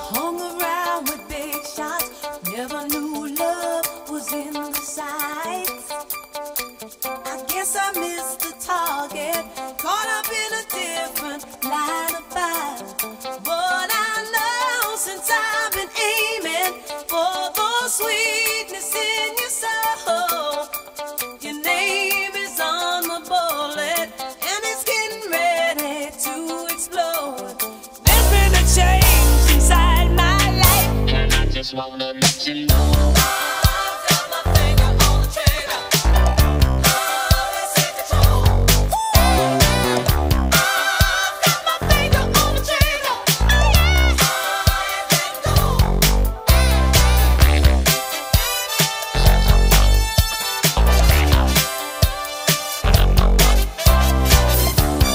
Hung around with big shots, never knew love was in the sights. I guess I missed the target, caught up in a different line of fire. But I know since I've been aiming for the sweetness in your soul, your name is on the bullet and it's getting ready to explode. There's been a change inside my life, and I just wanna let you know. I've got my finger on the trigger. Let's take control. I've got my finger on the trigger. Let go.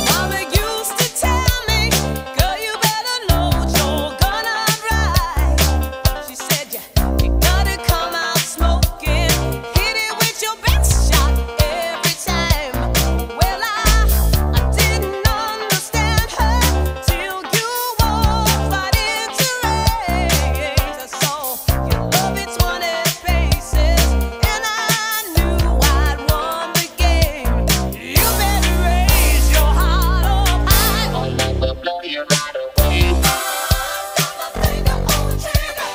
Mama used to tell me, girl, you better know what you're gonna ride. She said you gotta come out smoking, hit it with your best shot every time. Well, I didn't understand her till you walked right into range. I saw your love in 20 faces, and I knew I'd won the game. You better raise your heart up high. I'll never blow you right away. I've got my finger on the trigger.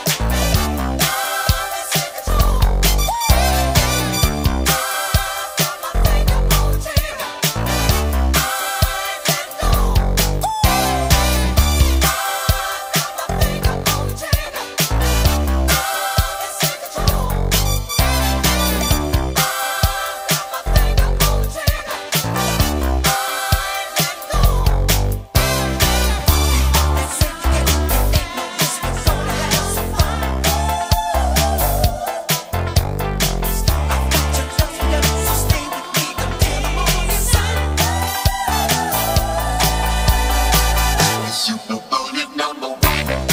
Let's take control. I've got my finger on the trigger. Let go. I've got my finger on the trigger. Let's take control. I've got my finger on the trigger. Super bullet number one.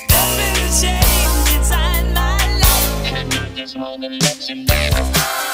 There's been a change inside my life, and I just wanna let you know.